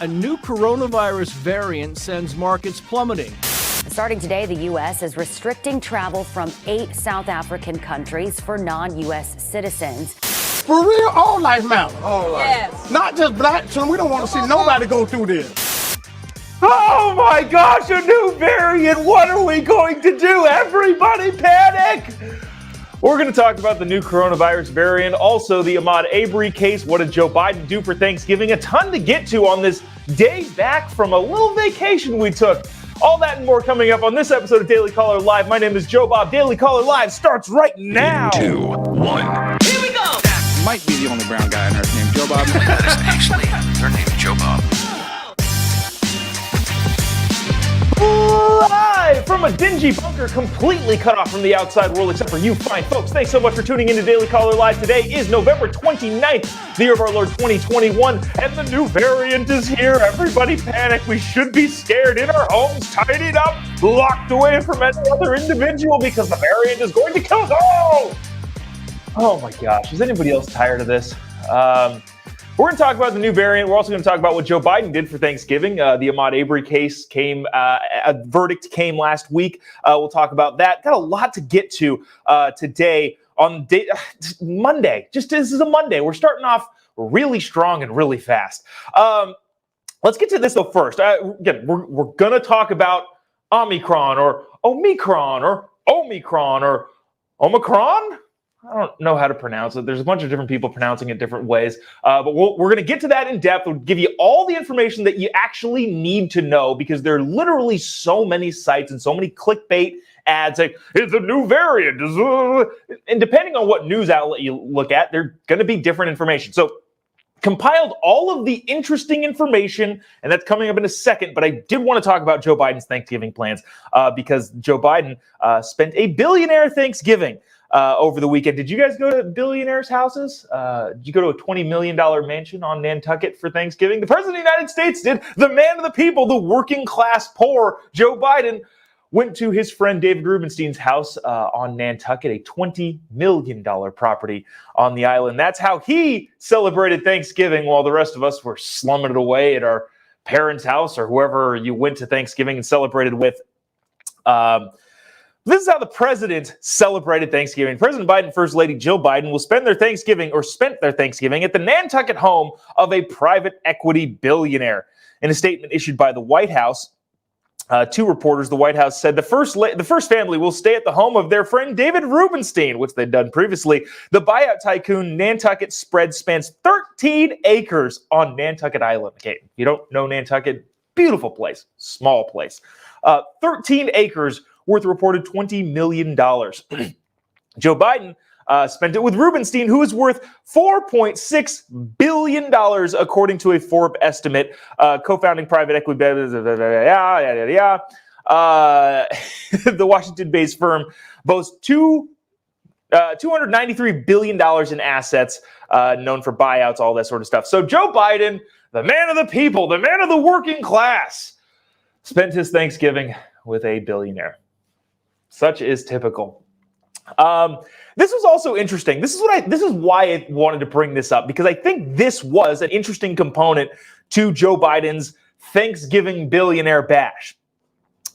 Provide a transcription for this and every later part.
A new coronavirus variant sends markets plummeting. Starting today, the U.S. is restricting travel from 8 South African countries for non-U.S. citizens. For real, all life matters. All life. Yes. Not just black children. We don't want to see nobody go through this. Oh my gosh, a new variant. What are we going to do? Everybody panic. We're going to talk about the new coronavirus variant, also the Ahmaud Arbery case. What did Joe Biden do for Thanksgiving? A ton to get to on this day back from a little vacation we took. All that and more coming up on this episode of Daily Caller Live. My name is Jobob. Daily Caller Live starts right now. 3, 2, 1. Here we go. That might be the only brown guy on earth named Jobob. That is actually her name, Jobob. Live from a dingy bunker completely cut off from the outside world except for you fine folks. Thanks so much for tuning in to Daily Caller Live. Today is November 29th, the year of our Lord 2021, and the new variant is here. Everybody panic. We should be scared in our homes, tidied up, locked away from any other individual because the variant is going to kill us all. Oh my gosh, is anybody else tired of this? We're going to talk about the new variant. We're also going to talk about what Joe Biden did for Thanksgiving. The Ahmaud Arbery case came, a verdict came last week. We'll talk about that. Got a lot to get to today on Monday. Just this is a Monday. We're starting off really strong and really fast. Let's get to this though first. Again, we're going to talk about Omicron or Omicron or Omicron or Omicron. I don't know how to pronounce it. There's a bunch of different people pronouncing it different ways. But we're going to get to that in depth. We'll give you all the information that you actually need to know because there are literally so many sites and so many clickbait ads saying, it's a new variant. And depending on what news outlet you look at, they're going to be different information. So compiled all of the interesting information, and that's coming up in a second. But I did want to talk about Joe Biden's Thanksgiving plans because Joe Biden spent a billionaire Thanksgiving over the weekend. Did you guys go to billionaires' houses? Did you go to a $20 million mansion on Nantucket for Thanksgiving? The President of the United States did. The man of the people, the working class poor, Joe Biden, went to his friend David Rubenstein's house on Nantucket, a $20 million property on the island. That's how he celebrated Thanksgiving while the rest of us were slumming it away at our parents' house or whoever you went to Thanksgiving and celebrated with. This is how the president celebrated Thanksgiving. President Biden and First Lady Jill Biden will spent their Thanksgiving at the Nantucket home of a private equity billionaire. In a statement issued by the White House, two reporters, the White House said the first family will stay at the home of their friend David Rubenstein, which they'd done previously. The buyout tycoon Nantucket spread spans 13 acres on Nantucket Island. Okay, if you don't know Nantucket, beautiful place, small place. 13 acres worth a reported $20 million. Joe Biden spent it with Rubenstein, who is worth $4.6 billion, according to a Forbes estimate. Co-founding private equity, the Washington-based firm boasts $293 billion in assets, known for buyouts, all that sort of stuff. So Joe Biden, the man of the people, the man of the working class, spent his Thanksgiving with a billionaire. Such is typical. This was also interesting. This is why I wanted to bring this up, because I think this was an interesting component to Joe Biden's Thanksgiving billionaire bash.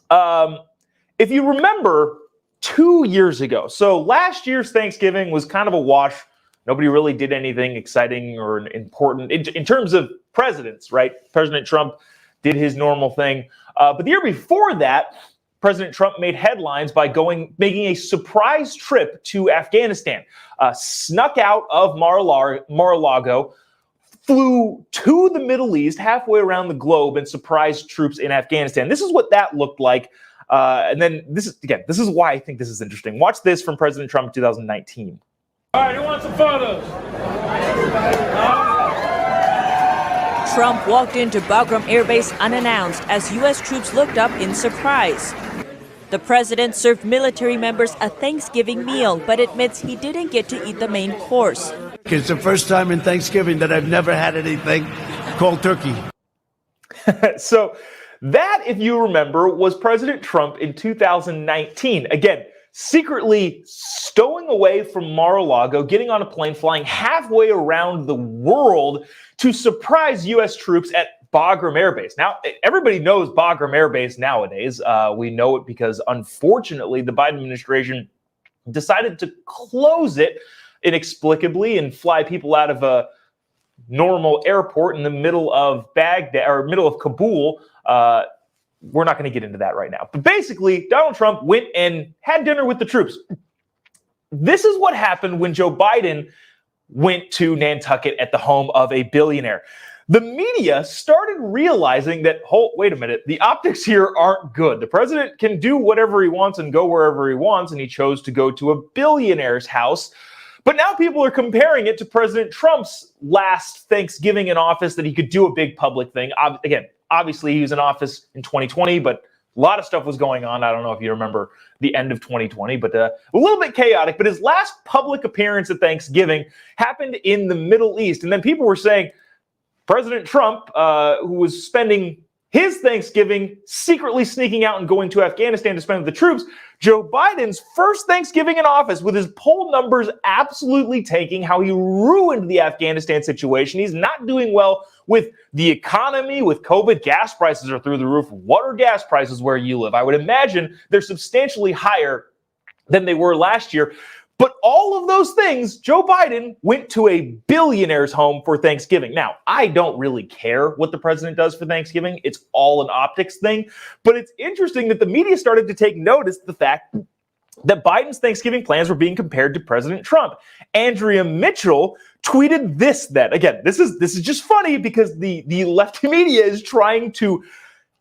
If you remember 2 years ago, so last year's Thanksgiving was kind of a wash. Nobody really did anything exciting or important in terms of presidents, right? President Trump did his normal thing. But the year before that, President Trump made headlines by making a surprise trip to Afghanistan, snuck out of Mar-a-Lago, flew to the Middle East, halfway around the globe, and surprised troops in Afghanistan. This is what that looked like. And then this is why I think this is interesting. Watch this from President Trump in 2019. All right, who wants some photos? Trump walked into Bagram Air Base unannounced as U.S. troops looked up in surprise. The president served military members a Thanksgiving meal, but admits he didn't get to eat the main course. It's the first time in Thanksgiving that I've never had anything called turkey. So that, if you remember, was President Trump in 2019. Again, secretly stowing away from Mar-a-Lago, getting on a plane, flying halfway around the world to surprise U.S. troops at Bagram Air Base. Now, everybody knows Bagram Air Base nowadays. We know it because, unfortunately, the Biden administration decided to close it inexplicably and fly people out of a normal airport in the middle of Baghdad or middle of Kabul. We're not going to get into that right now. But basically, Donald Trump went and had dinner with the troops. This is what happened when Joe Biden went to Nantucket at the home of a billionaire. The media started realizing that, wait a minute, the optics here aren't good. The president can do whatever he wants and go wherever he wants, and he chose to go to a billionaire's house. But now people are comparing it to President Trump's last Thanksgiving in office, that he could do a big public thing. Again, obviously he was in office in 2020, but a lot of stuff was going on. I don't know if you remember the end of 2020, but a little bit chaotic. But his last public appearance at Thanksgiving happened in the Middle East. And then people were saying President Trump, who was spending his Thanksgiving secretly sneaking out and going to Afghanistan to spend with the troops, Joe Biden's first Thanksgiving in office, with his poll numbers absolutely tanking, how he ruined the Afghanistan situation. He's not doing well with the economy, with COVID. Gas prices are through the roof. What are gas prices where you live? I would imagine they're substantially higher than they were last year. But all of those things, Joe Biden went to a billionaire's home for Thanksgiving. Now, I don't really care what the president does for Thanksgiving. It's all an optics thing. But it's interesting that the media started to take notice of the fact that Biden's Thanksgiving plans were being compared to President Trump. Andrea Mitchell tweeted this then. Again, this is just funny because the left media is trying to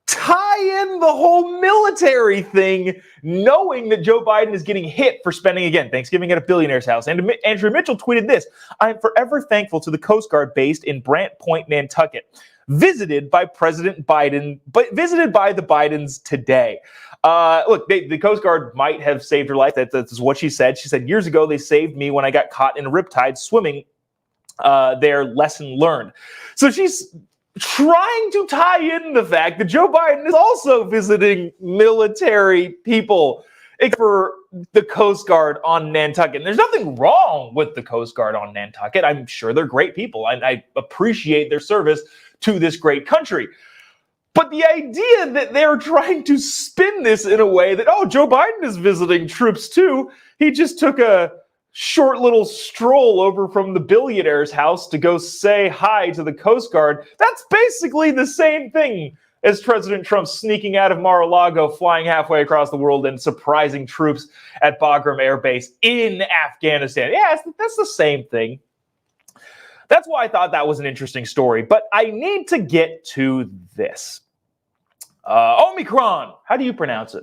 tie in the whole military thing, knowing that Joe Biden is getting hit for spending, again, Thanksgiving at a billionaire's house. And Andrew Mitchell tweeted this: "I am forever thankful to the Coast Guard based in Brant Point, Nantucket, visited by President Biden, but visited by the Bidens today." Look, the Coast Guard might have saved her life. That's what she said. She said, "Years ago, they saved me when I got caught in a riptide swimming. Their lesson learned." So she's trying to tie in the fact that Joe Biden is also visiting military people, except for the Coast Guard on Nantucket. And there's nothing wrong with the Coast Guard on Nantucket. I'm sure they're great people. I appreciate their service to this great country. But the idea that they're trying to spin this in a way that, oh, Joe Biden is visiting troops too. He just took a short little stroll over from the billionaire's house to go say hi to the Coast Guard. That's basically the same thing as President Trump sneaking out of Mar-a-Lago, flying halfway across the world and surprising troops at Bagram Air Base in Afghanistan. Yeah, that's the same thing. That's why I thought that was an interesting story. But I need to get to this. Omicron. How do you pronounce it?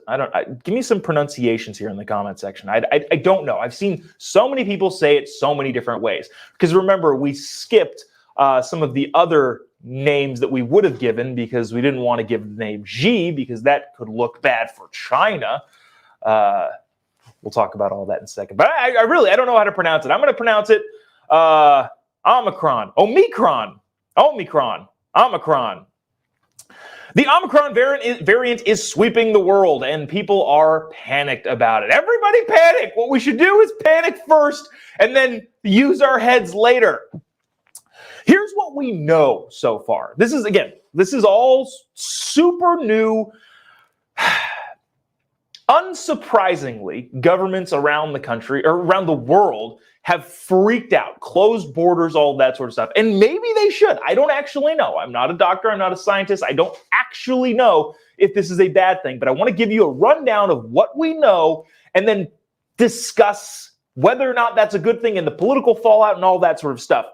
Give me some pronunciations here in the comment section. I don't know. I've seen so many people say it so many different ways. Because remember, we skipped some of the other names that we would have given because we didn't want to give the name Xi because that could look bad for China. We'll talk about all that in a second. But I don't know how to pronounce it. I'm going to pronounce it Omicron. Omicron. The Omicron variant is sweeping the world, and people are panicked about it. Everybody panic. What we should do is panic first and then use our heads later. Here's what we know so far. This is all super new. Unsurprisingly, governments around the country or around the world have freaked out, closed borders, all that sort of stuff. And maybe they should. I don't actually know. I'm not a doctor. I'm not a scientist. I don't actually know if this is a bad thing. But I want to give you a rundown of what we know and then discuss whether or not that's a good thing and the political fallout and all that sort of stuff.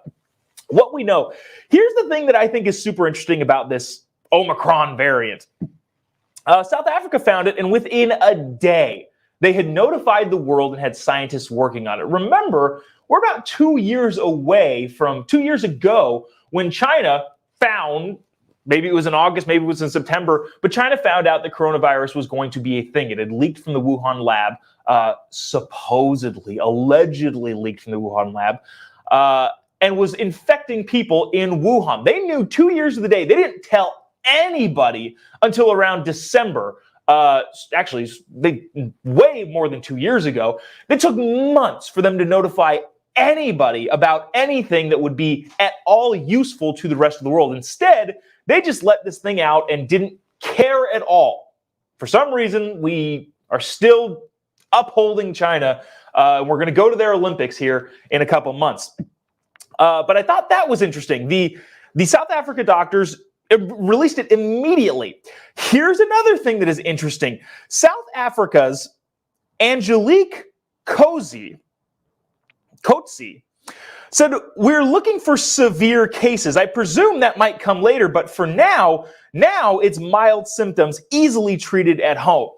What we know. Here's the thing that I think is super interesting about this Omicron variant. South Africa found it, and within a day, they had notified the world and had scientists working on it. Remember, we're about 2 years away from 2 years ago when China found, maybe it was in August, maybe it was in September, but China found out that coronavirus was going to be a thing. It had leaked from the Wuhan lab, allegedly leaked from the Wuhan lab, and was infecting people in Wuhan. They knew 2 years of the day. They didn't tell anybody until around December. Actually, way more than 2 years ago. It took months for them to notify anybody about anything that would be at all useful to the rest of the world. Instead, They just let this thing out and didn't care at all. For some reason, we are still upholding China. We're going to go to their Olympics here in a couple months. But I thought that was interesting. The South Africa doctors released it immediately. Here's another thing that is interesting. South Africa's Angelique Coetzee said, we're looking for severe cases. I presume that might come later, but for now it's mild symptoms easily treated at home.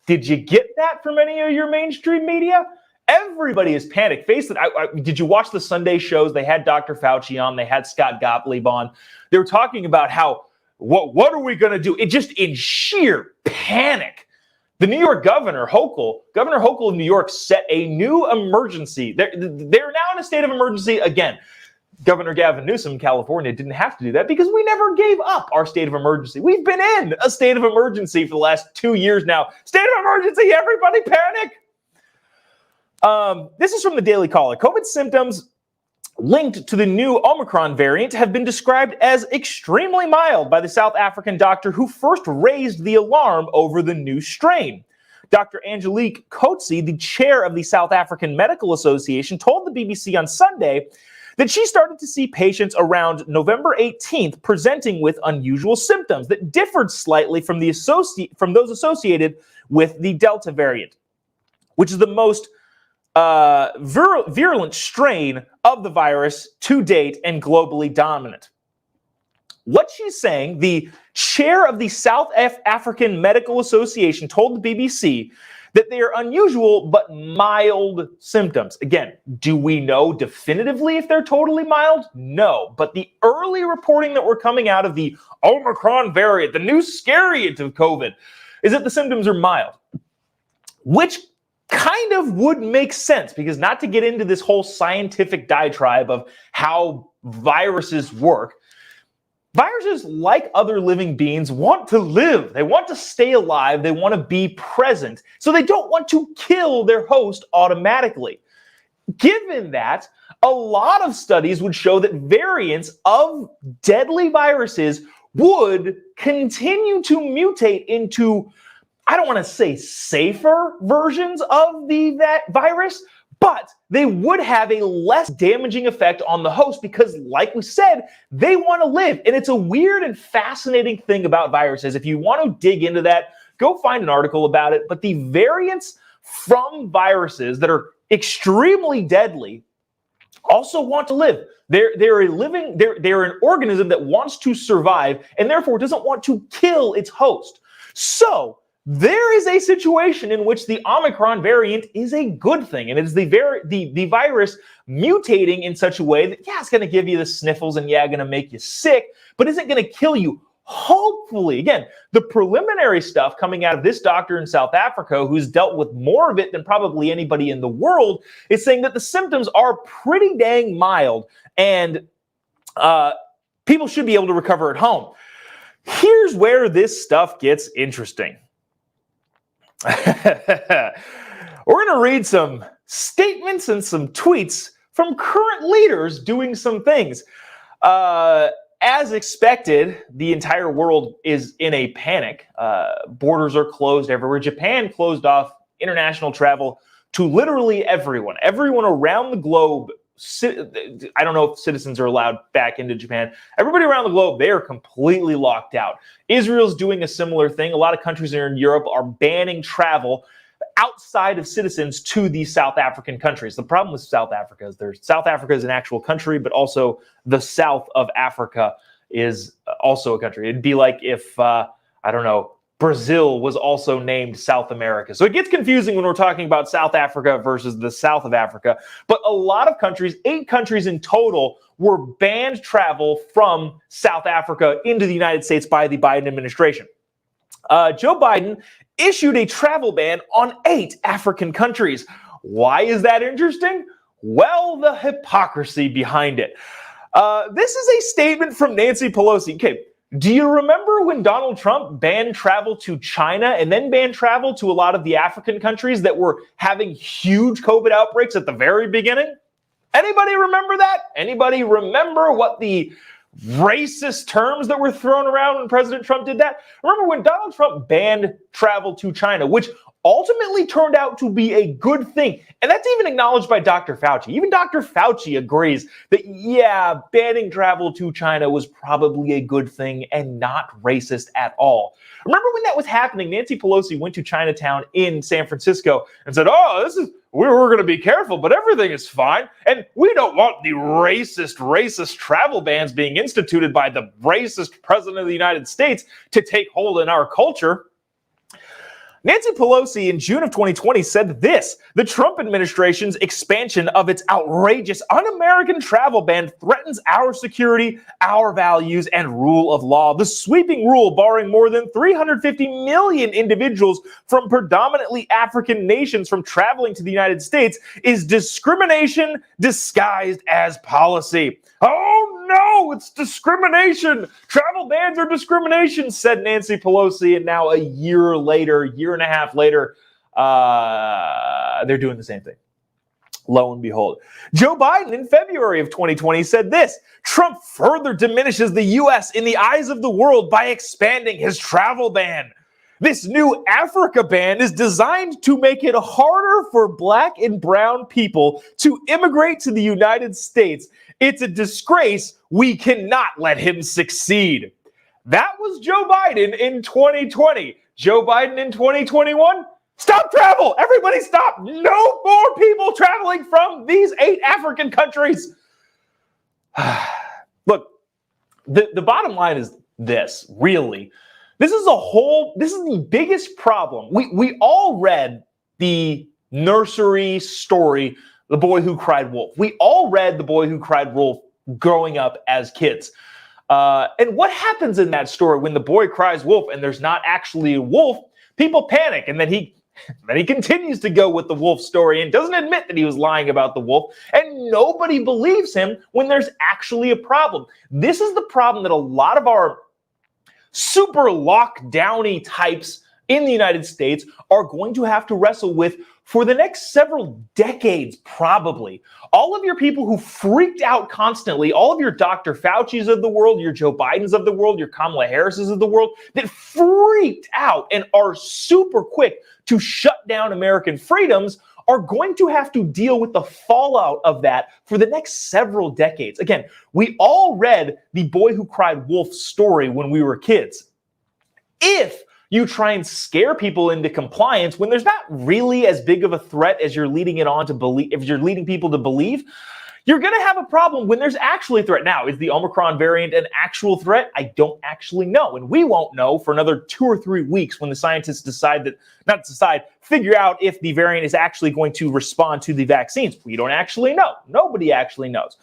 Did you get that from any of your mainstream media? Everybody is panic. Face it. Did you watch the Sunday shows? They had Dr. Fauci on. They had Scott Gottlieb on. They were talking about how, what are we going to do? It just in sheer panic. The New York Governor Hochul of New York set a new emergency. They're now in a state of emergency again. Governor Gavin Newsom in California didn't have to do that because we never gave up our state of emergency. We've been in a state of emergency for the last 2 years now. State of emergency, everybody panic. This is from the Daily Caller. COVID symptoms linked to the new Omicron variant have been described as extremely mild by the South African doctor who first raised the alarm over the new strain. Dr. Angelique Coetzee, the chair of the South African Medical Association, told the BBC on Sunday that she started to see patients around November 18th presenting with unusual symptoms that differed slightly from those associated with the Delta variant, which is the most virulent strain of the virus to date and globally dominant. What she's saying, the chair of the South African Medical Association told the BBC that they are unusual but mild symptoms. Again, do we know definitively if they're totally mild? No. But the early reporting that we're coming out of the Omicron variant, the new scariant of COVID, is that the symptoms are mild, which kind of would make sense, because not to get into this whole scientific diatribe of how viruses work, viruses, like other living beings, want to live. They want to stay alive. They want to be present. So they don't want to kill their host automatically. Given that, a lot of studies would show that variants of deadly viruses would continue to mutate into, I don't want to say safer versions of that virus, but they would have a less damaging effect on the host because, like we said, they want to live. And it's a weird and fascinating thing about viruses. If you want to dig into that, go find an article about it. But the variants from viruses that are extremely deadly also want to live. They're an organism that wants to survive and therefore doesn't want to kill its host. So there is a situation in which the Omicron variant is a good thing, and it is the virus mutating in such a way that, yeah, it's going to give you the sniffles and, yeah, going to make you sick, but isn't going to kill you. Hopefully, again, the preliminary stuff coming out of this doctor in South Africa, who's dealt with more of it than probably anybody in the world, is saying that the symptoms are pretty dang mild, and people should be able to recover at home. Here's where this stuff gets interesting. We're going to read some statements and some tweets from current leaders doing some things. As expected, the entire world is in a panic. Borders are closed everywhere. Japan closed off international travel to literally everyone. Everyone around the globe. I don't know if citizens are allowed back into Japan. Everybody around the globe, they are completely locked out. Israel's doing a similar thing. A lot of countries in Europe are banning travel outside of citizens to these South African countries. The problem with South Africa is South Africa is an actual country, but also the south of Africa is also a country. It'd be like if, Brazil was also named South America. So it gets confusing when we're talking about South Africa versus the south of Africa. But a lot of countries, 8 countries in total, were banned travel from South Africa into the United States by the Biden administration. Joe Biden issued a travel ban on 8 African countries. Why is that interesting? Well, the hypocrisy behind it. This is a statement from Nancy Pelosi. Okay. Do you remember when Donald Trump banned travel to China and then banned travel to a lot of the African countries that were having huge COVID outbreaks at the very beginning? Anybody remember that? Anybody remember what the racist terms that were thrown around when President Trump did that. Remember when Donald Trump banned travel to China, which ultimately turned out to be a good thing. And that's even acknowledged by Dr. Fauci. Even Dr. Fauci agrees that, yeah, banning travel to China was probably a good thing and not racist at all. Remember when that was happening, Nancy Pelosi went to Chinatown in San Francisco and said, we're going to be careful, but everything is fine. And we don't want the racist travel bans being instituted by the racist president of the United States to take hold in our culture. Nancy Pelosi in June of 2020 said this: the Trump administration's expansion of its outrageous un-American travel ban threatens our security, our values, and rule of law. The sweeping rule barring more than 350 million individuals from predominantly African nations from traveling to the United States is discrimination disguised as policy. Oh no, it's discrimination. Travel bans are discrimination, said Nancy Pelosi. And now a year and a half later, they're doing the same thing. Lo and behold. Joe Biden in February of 2020 said this: Trump further diminishes the U.S. in the eyes of the world by expanding his travel ban. This new Africa ban is designed to make it harder for Black and brown people to immigrate to the United States. It's a disgrace. We cannot let him succeed. That was Joe Biden in 2020. Joe Biden in 2021? Stop travel! Everybody stop! No more people traveling from these 8 African countries. Look, the bottom line is this, really. This is the biggest problem. We all read the nursery story, The Boy Who Cried Wolf. We all read The Boy Who Cried Wolf growing up as kids. And what happens in that story when the boy cries wolf and there's not actually a wolf? People panic, and then he continues to go with the wolf story and doesn't admit that he was lying about the wolf, and nobody believes him when there's actually a problem. This is the problem that a lot of our super lockdowny types in the United States are going to have to wrestle with for the next several decades, probably. All of your people who freaked out constantly, all of your Dr. Fauci's of the world, your Joe Biden's of the world, your Kamala Harris's of the world, that freaked out and are super quick to shut down American freedoms, are going to have to deal with the fallout of that for the next several decades. Again, we all read The Boy Who Cried Wolf story when we were kids. If you try and scare people into compliance when there's not really as big of a threat as you're leading it on to believe, if you're leading people to believe, you're going to have a problem when there's actually a threat. Now, is the Omicron variant an actual threat? I don't actually know. And we won't know for another 2 or 3 weeks when the scientists figure out if the variant is actually going to respond to the vaccines. We don't actually know. Nobody actually knows.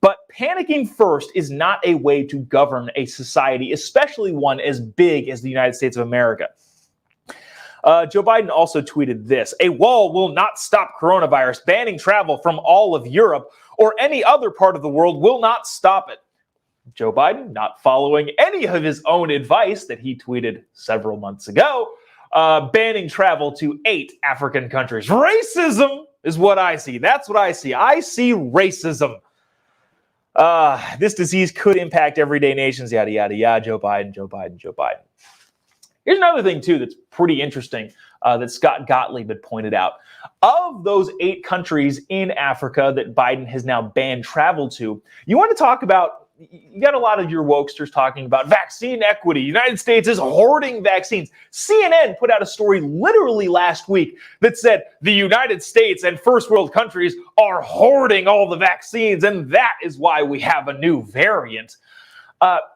But panicking first is not a way to govern a society, especially one as big as the United States of America. Joe Biden also tweeted this: a wall will not stop coronavirus. Banning travel from all of Europe or any other part of the world will not stop it. Joe Biden not following any of his own advice that he tweeted several months ago, banning travel to 8 African countries. Racism is what I see. That's what I see. I see racism. This disease could impact everyday nations, yada, yada, yada. Joe Biden, Joe Biden, Joe Biden. Here's another thing, too, that's pretty interesting that Scott Gottlieb had pointed out. Of those 8 countries in Africa that Biden has now banned travel to, you want to talk about, you got a lot of your wokesters talking about vaccine equity. United States is hoarding vaccines. CNN put out a story literally last week that said the United States and first world countries are hoarding all the vaccines, and that is why we have a new variant.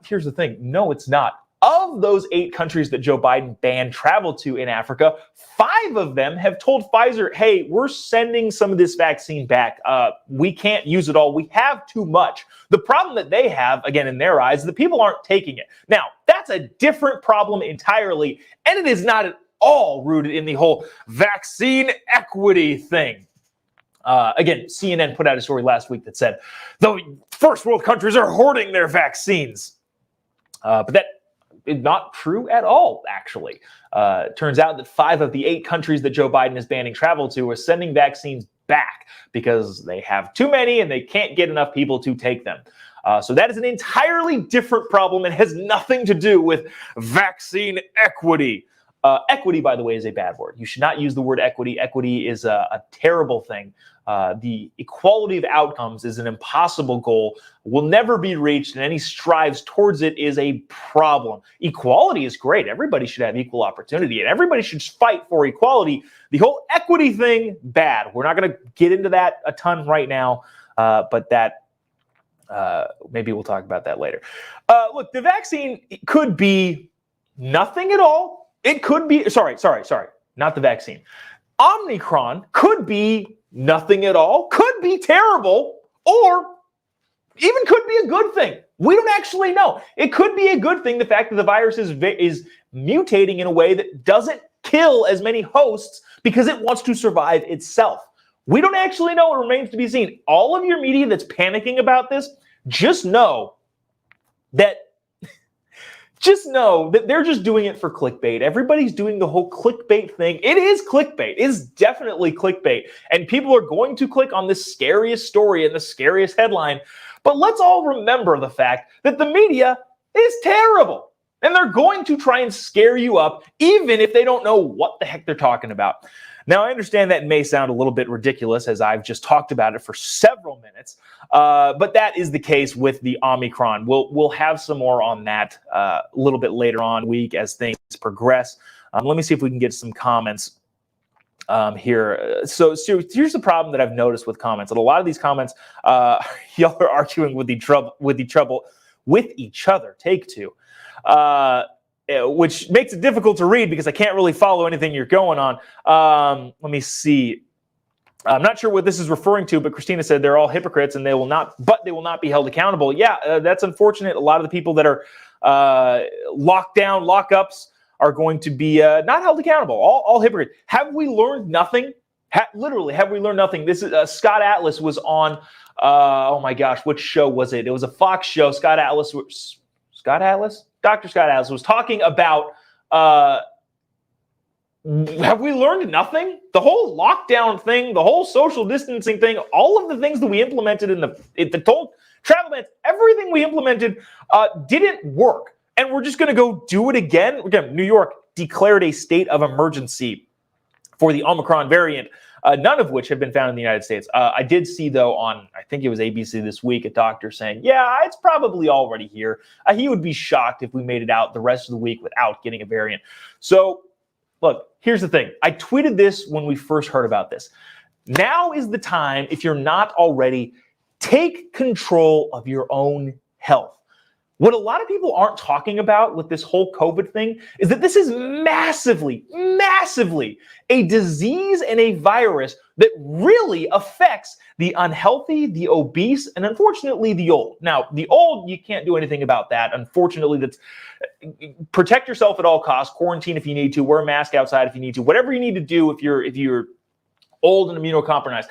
Here's the thing. No, it's not. Of those 8 countries that Joe Biden banned travel to in Africa, 5 of them have told Pfizer, hey, we're sending some of this vaccine back. We can't use it all. We have too much. The problem that they have, again, in their eyes, is that people aren't taking it. Now, that's a different problem entirely, and it is not at all rooted in the whole vaccine equity thing. Again, CNN put out a story last week that said the first world countries are hoarding their vaccines. But that is not true at all, actually. Turns out that 5 of the 8 countries that Joe Biden is banning travel to are sending vaccines back because they have too many and they can't get enough people to take them. So that is an entirely different problem and has nothing to do with vaccine equity. Equity, by the way, is a bad word. You should not use the word equity. Equity is a terrible thing. The equality of outcomes is an impossible goal, will never be reached, and any strives towards it is a problem. Equality is great. Everybody should have equal opportunity, and everybody should fight for equality. The whole equity thing, bad. We're not going to get into that a ton right now, but that maybe we'll talk about that later. Look, the vaccine could be nothing at all. It could be, sorry, not the vaccine. Omicron could be nothing at all, could be terrible, or even could be a good thing. We don't actually know. It could be a good thing, the fact that the virus is mutating in a way that doesn't kill as many hosts because it wants to survive itself. We don't actually know. It remains to be seen. All of your media that's panicking about this, just know that they're just doing it for clickbait. Everybody's doing the whole clickbait thing. It is clickbait. It is definitely clickbait. And people are going to click on the scariest story and the scariest headline. But let's all remember the fact that the media is terrible. And they're going to try and scare you up, even if they don't know what the heck they're talking about. Now, I understand that may sound a little bit ridiculous, as I've just talked about it for several minutes, but that is the case with the Omicron. We'll have some more on that a little bit later on week as things progress. Let me see if we can get some comments here. So here's the problem that I've noticed with comments. And a lot of these comments, y'all are arguing with each other. Take two. Which makes it difficult to read because I can't really follow anything you're going on. Let me see. I'm not sure what this is referring to, but Christina said they're all hypocrites and they will not be held accountable. Yeah, that's unfortunate. A lot of the people that are locked down, lockups are going to be not held accountable. All hypocrites. Have we learned nothing? Literally, have we learned nothing? This is Scott Atlas was on. Oh my gosh, which show was it? It was a Fox show. Dr. Scott Atlas was talking about, have we learned nothing? The whole lockdown thing, the whole social distancing thing, all of the things that we implemented in the whole travel bans, everything we implemented didn't work. And we're just going to go do it again. Again, New York declared a state of emergency for the Omicron variant. None of which have been found in the United States. I did see, though, on, I think it was ABC this week, a doctor saying, yeah, it's probably already here. He would be shocked if we made it out the rest of the week without getting a variant. So, look, here's the thing. I tweeted this when we first heard about this. Now is the time, if you're not already, take control of your own health. What a lot of people aren't talking about with this whole COVID thing is that this is massively a disease and a virus that really affects the unhealthy, the obese, and unfortunately the old. Now, the old, you can't do anything about that. Unfortunately, that's protect yourself at all costs, quarantine if you need to, wear a mask outside if you need to, whatever you need to do if you're old and immunocompromised.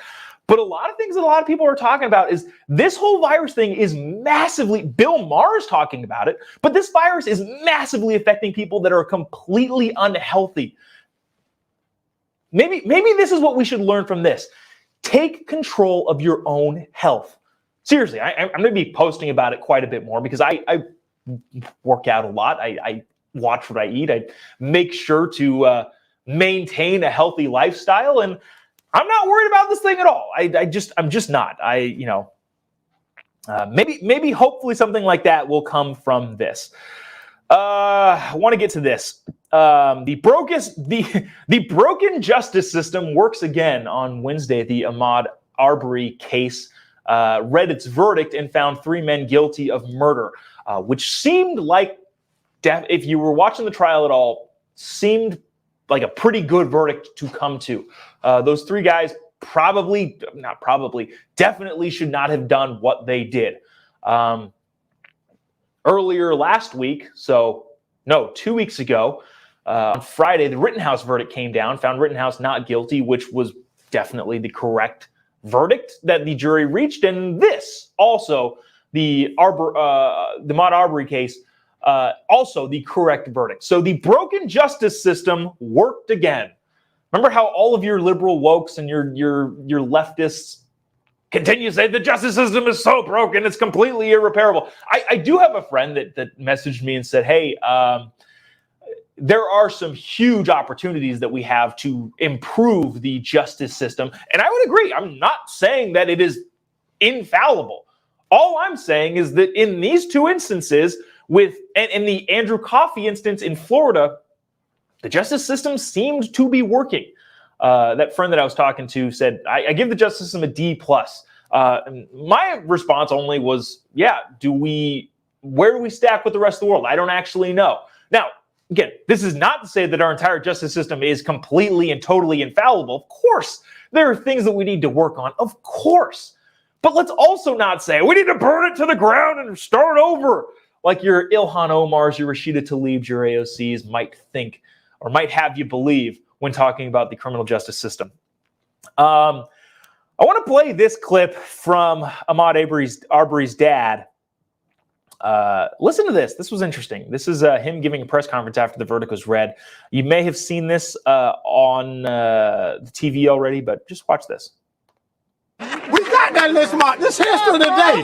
But a lot of things that a lot of people are talking about is this whole virus thing is massively, Bill Maher is talking about it, but this virus is massively affecting people that are completely unhealthy. Maybe this is what we should learn from this. Take control of your own health. Seriously, I'm going to be posting about it quite a bit more because I work out a lot. I watch what I eat. I make sure to maintain a healthy lifestyle, and I'm not worried about this thing at all. I'm just not. Maybe hopefully something like that will come from this. I want to get to this. The broken justice system works again on Wednesday. The Ahmaud Arbery case read its verdict and found 3 men guilty of murder, which seemed like, if you were watching the trial at all, seemed like a pretty good verdict to come to. Those 3 guys definitely should not have done what they did. Earlier last week, 2 weeks ago, on Friday, the Rittenhouse verdict came down, found Rittenhouse not guilty, which was definitely the correct verdict that the jury reached. And this also, the Ahmaud Arbery case, also the correct verdict. So the broken justice system worked again. Remember how all of your liberal wokes and your leftists continue to say the justice system is so broken, it's completely irreparable. I do have a friend that messaged me and said, hey, there are some huge opportunities that we have to improve the justice system. And I would agree. I'm not saying that it is infallible. All I'm saying is that in these two instances, and in the Andrew Coffey instance in Florida, the justice system seemed to be working. That friend that I was talking to said, I give the justice system a D+. My response only was, yeah, where do we stack with the rest of the world? I don't actually know. Now, again, this is not to say that our entire justice system is completely and totally infallible. Of course, there are things that we need to work on. Of course. But let's also not say we need to burn it to the ground and start over, like your Ilhan Omars, your Rashida Tlaibs, your AOCs might think or might have you believe when talking about the criminal justice system. I want to play this clip from Ahmaud Arbery's dad. Listen to this. This was interesting. This is him giving a press conference after the verdict was read. You may have seen this on the TV already, but just watch this. We got that list mark. This history today,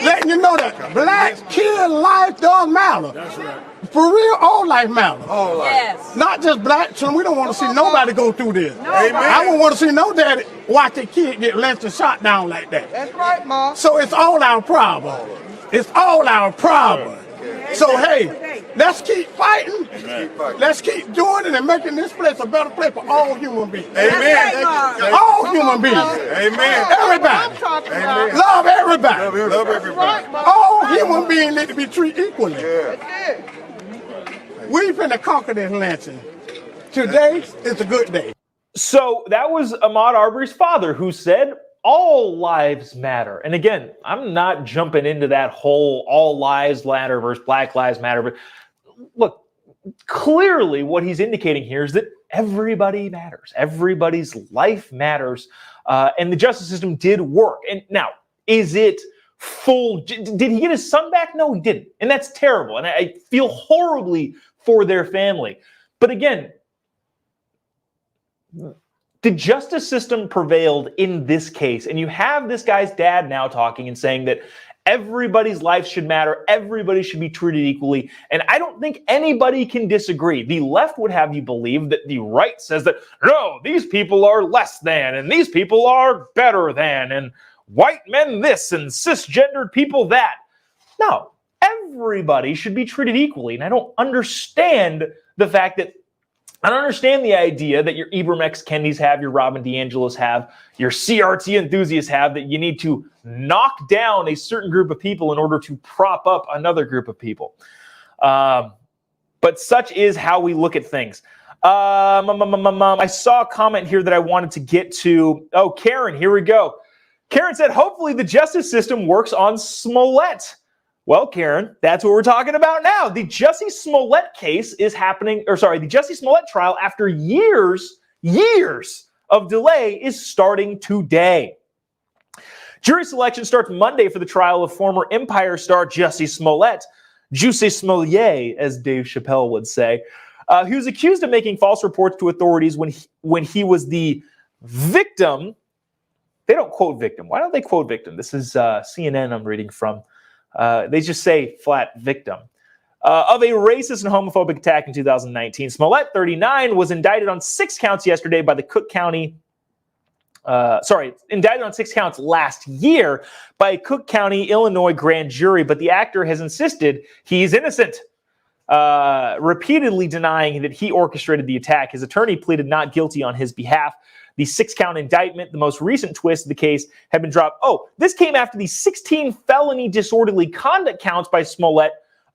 letting you know that black kid life does matter. That's right. For real, all life matters. All life. Yes. Not just black children. We don't want to see nobody go through this. No. Amen. I don't want to see no daddy watch a kid get lynched and shot down like that. That's right, Mom. So it's all our problem. It's all our problem. So, hey, let's keep fighting. Let's keep doing it and making this place a better place for all human beings. Amen. All human beings. Amen. Everybody. Amen. Love everybody. Love everybody. All human beings need to be treated equally. We finna conquer this lynching. Today is a good day. So that was Ahmaud Arbery's father who said, all lives matter. And again, I'm not jumping into that whole all lives matter versus Black Lives Matter. But look, clearly what he's indicating here is that everybody matters. Everybody's life matters. And the justice system did work. And now, is it full? Did he get his son back? No, he didn't. And that's terrible. And I feel horribly for their family. But again, the justice system prevailed in this case, and you have this guy's dad now talking and saying that everybody's life should matter, everybody should be treated equally, and I don't think anybody can disagree. The left would have you believe that the right says that, no, these people are less than, and these people are better than, and white men this, and cisgendered people that. No, everybody should be treated equally, and I don't understand the fact that I don't understand the idea that your Ibram X. Kendis have, your Robin DeAngelis have, your CRT enthusiasts have, that you need to knock down a certain group of people in order to prop up another group of people. But such is how we look at things. I saw a comment here that I wanted to get to. Oh, Karen, here we go. Karen said, hopefully the justice system works on Smollett. Well, Karen, that's what we're talking about now. The Jussie Smollett case is happening, the Jussie Smollett trial after years of delay is starting today. Jury selection starts Monday for the trial of former Empire star Jussie Smollett, Jussie Smollett, as Dave Chappelle would say, who was accused of making false reports to authorities when he was the victim. They don't quote victim. Why don't they quote victim? This is CNN I'm reading from. They just say flat victim of a racist and homophobic attack in 2019. Smollett, 39, was indicted on 6 counts yesterday by the Cook County. Indicted on 6 counts last year by a Cook County, Illinois grand jury, but the actor has insisted he's innocent, repeatedly denying that he orchestrated the attack. His attorney pleaded not guilty on his behalf. The 6-count indictment, the most recent twist of the case, had been dropped. Oh, this came after the 16 felony disorderly conduct counts by Smollett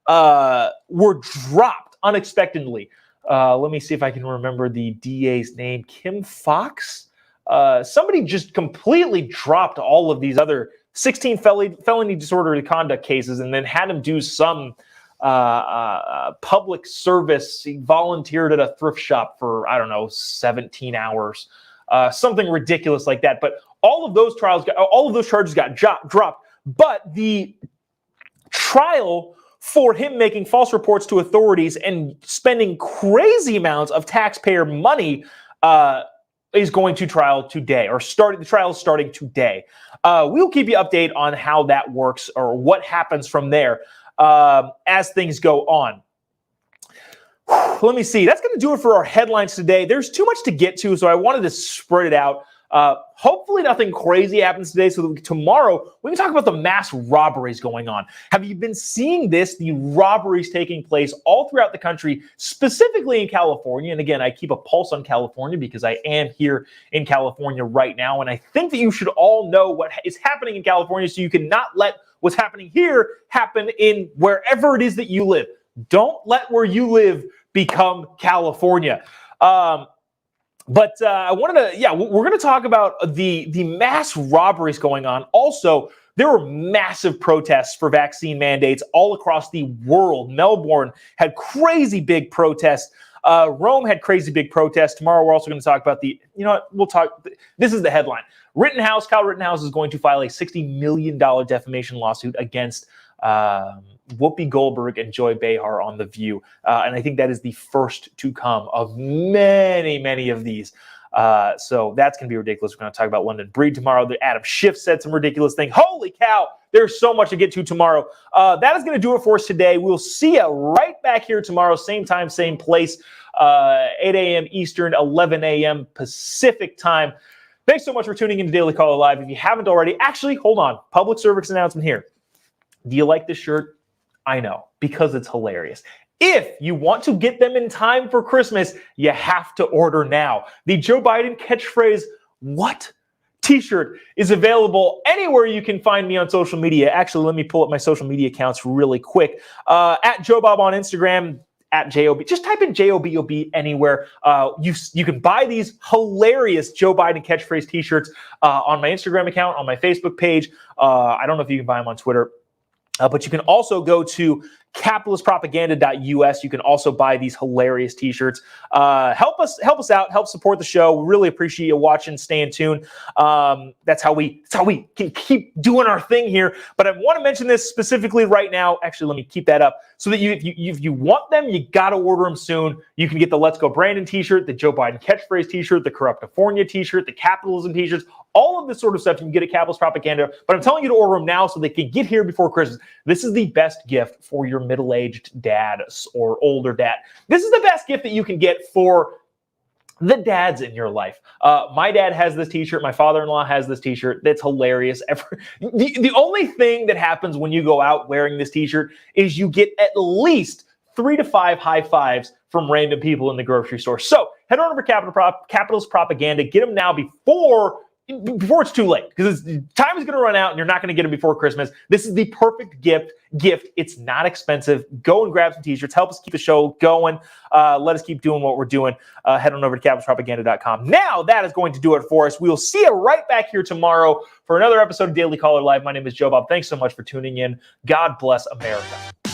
were dropped unexpectedly. Let me see if I can remember the DA's name. Kim Fox? Somebody just completely dropped all of these other 16 felony disorderly conduct cases and then had him do some public service. He volunteered at a thrift shop for, 17 hours. Something ridiculous like that. But all of those charges got dropped. But the trial for him making false reports to authorities and spending crazy amounts of taxpayer money is going to trial today, or the trial is starting today. We'll keep you updated on how that works or what happens from there as things go on. Let me see. That's going to do it for our headlines today. There's too much to get to, so I wanted to spread it out. Hopefully nothing crazy happens today, so that tomorrow we can talk about the mass robberies going on. Have you been seeing this? The robberies taking place all throughout the country, specifically in California. And again, I keep a pulse on California because I am here in California right now. And I think that you should all know what is happening in California, so you cannot let what's happening here happen in wherever it is that you live. Don't let where you live become California. But I wanted to, we're going to talk about the mass robberies going on. Also, there were massive protests for vaccine mandates all across the world. Melbourne had crazy big protests. Rome had crazy big protests. Tomorrow, we're also going to talk about this is the headline. Kyle Rittenhouse is going to file a $60 million defamation lawsuit against Whoopi Goldberg and Joy Behar on The View. And I think that is the first to come of many, many of these. So that's going to be ridiculous. We're going to talk about London Breed tomorrow. Adam Schiff said some ridiculous thing. Holy cow, there's so much to get to tomorrow. That is going to do it for us today. We'll see you right back here tomorrow, same time, same place, 8 a.m. Eastern, 11 a.m. Pacific time. Thanks so much for tuning in to Daily Caller Live. If you haven't already, actually, hold on. Public service announcement here. Do you like this shirt? I know, because it's hilarious. If you want to get them in time for Christmas, you have to order now. The Joe Biden catchphrase, "What?" t-shirt is available anywhere you can find me on social media. Actually, let me pull up my social media accounts really quick. At Jobob on Instagram, at Job. Just type in Jobob anywhere. You can buy these hilarious Joe Biden catchphrase t-shirts on my Instagram account, on my Facebook page. I don't know if you can buy them on Twitter. But you can also go to capitalistpropaganda.us. You can also buy these hilarious t-shirts. Help us out. Help support the show. We really appreciate you watching. Staying tuned. That's how we can keep doing our thing here. But I want to mention this specifically right now. Actually, let me keep that up so that if you want them, you got to order them soon. You can get the Let's Go Brandon t-shirt, the Joe Biden catchphrase t-shirt, the Corruptifornia t-shirt, the capitalism t-shirts, all of this sort of stuff you can get at Capitalist Propaganda. But I'm telling you to order them now so they can get here before Christmas. This is the best gift for your middle-aged dad or older dad. This is the best gift that you can get for the dads in your life. My dad has this t-shirt. My father-in-law has this t-shirt. That's hilarious. The only thing that happens when you go out wearing this t-shirt is you get at least 3 to 5 high fives from random people in the grocery store. So head on over to Capitalist Propaganda. Get them now before it's too late, because time is going to run out and you're not going to get them before Christmas. This is the perfect gift. It's not expensive. Go and grab some t-shirts. Help us keep the show going. Let us keep doing what we're doing. Head on over to capitalistpropaganda.com. Now that is going to do it for us. We'll see you right back here tomorrow for another episode of Daily Caller Live. My name is Jobob. Thanks so much for tuning in. God bless America.